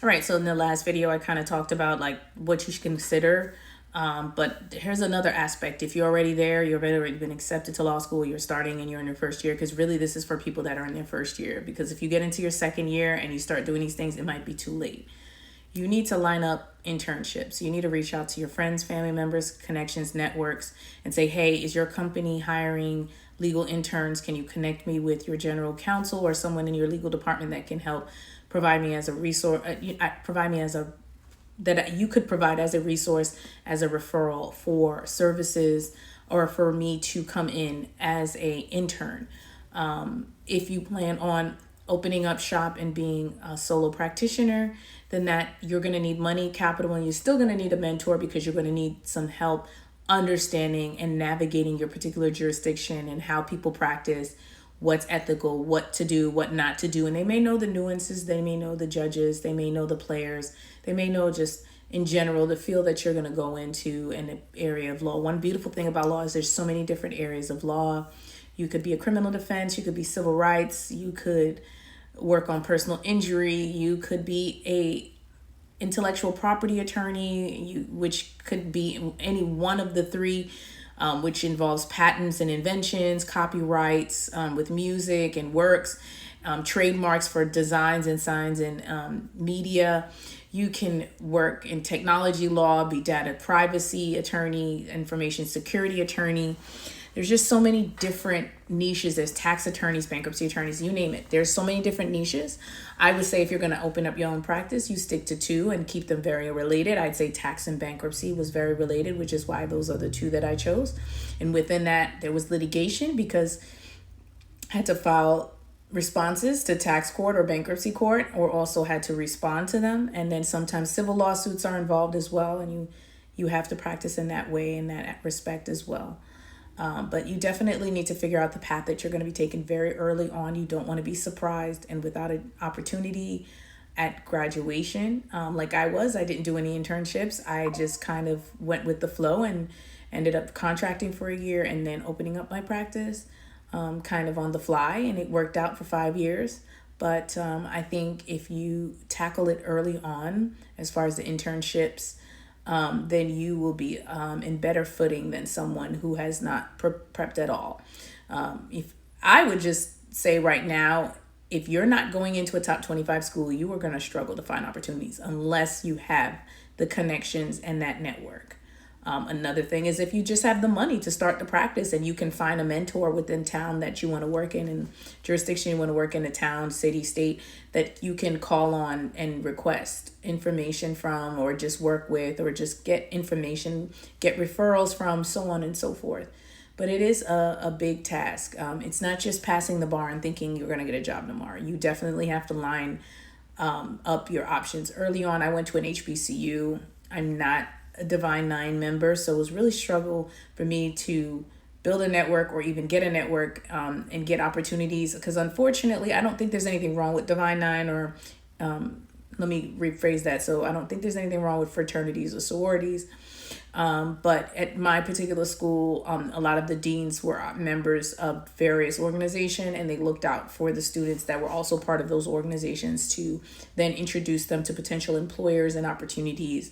All right, so in the last video, I kind of talked about like what you should consider. But here's another aspect. If you're already there, you've already been accepted to law school, you're starting and you're in your first year, because really this is for people that are in their first year. Because if you get into your second year and you start doing these things, it might be too late. You need to line up internships. You need to reach out to your friends, family members, connections, networks, and say, hey, is your company hiring legal interns? Can you connect me with your general counsel or someone in your legal department that can help provide me as a resource, provide me as a that you could provide as a resource, as a referral for services, or for me to come in as a intern. If you plan on opening up shop and being a solo practitioner, then that you're going to need money, capital, and you're still going to need a mentor, because you're going to need some help understanding and navigating your particular jurisdiction and how people practice, what's ethical, what to do, what not to do. And they may know the nuances, they may know the judges, they may know the players, they may know just in general the field that you're going to go into in the area of law. One beautiful thing about law is there's so many different areas of law. You could be a criminal defense, you could be civil rights, you could work on personal injury, you could be a intellectual property attorney, which could be any one of the three, which involves patents and inventions, copyrights with music and works, trademarks for designs and signs and media. You can work in technology law, be data privacy attorney, information security attorney. There's just so many different niches. There's tax attorneys, bankruptcy attorneys, you name it. There's so many different niches. I would say if you're going to open up your own practice, you stick to two and keep them very related. I'd say tax and bankruptcy was very related, which is why those are the two that I chose. And within that, there was litigation, because I had to file responses to tax court or bankruptcy court, or also had to respond to them. And then sometimes civil lawsuits are involved as well, and you have to practice in that way, in that respect as well. But you definitely need to figure out the path that you're going to be taking very early on. You don't want to be surprised and without an opportunity at graduation. Like I didn't do any internships. I just kind of went with the flow and ended up contracting for a year and then opening up my practice kind of on the fly. And it worked out for 5 years. But I think if you tackle it early on, as far as the internships, then you will be in better footing than someone who has not prepped at all. If I would just say right now, if you're not going into a top 25 school, you are going to struggle to find opportunities unless you have the connections and that network. Another thing is if you just have the money to start the practice and you can find a mentor within town that you want to work in and jurisdiction you want to work in, a town, city, state, that you can call on and request information from, or just work with, or just get information, get referrals from, so on and so forth. But it is a big task. It's not just passing the bar and thinking you're going to get a job tomorrow. You definitely have to line up your options early on. I went to an HBCU. I'm not a Divine Nine member, so it was really struggle for me to build a network or even get a network and get opportunities, because unfortunately I don't think there's anything wrong with Divine Nine, or let me rephrase that. So I don't think there's anything wrong with fraternities or sororities, but at my particular school, a lot of the deans were members of various organizations, and they looked out for the students that were also part of those organizations to then introduce them to potential employers and opportunities.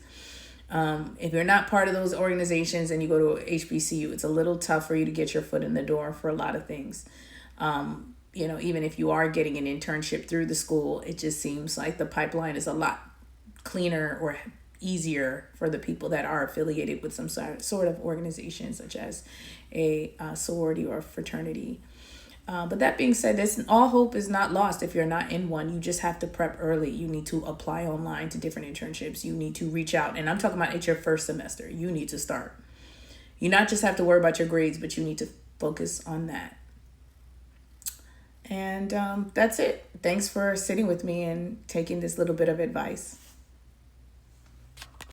If you're not part of those organizations and you go to HBCU, it's a little tough for you to get your foot in the door for a lot of things. Even if you are getting an internship through the school, it just seems like the pipeline is a lot cleaner or easier for the people that are affiliated with some sort of organization, such as a sorority or fraternity. But that being said, all hope is not lost if you're not in one. You just have to prep early. You need to apply online to different internships. You need to reach out. And I'm talking about it's your first semester. You need to start. You not just have to worry about your grades, but you need to focus on that. And that's it. Thanks for sitting with me and taking this little bit of advice.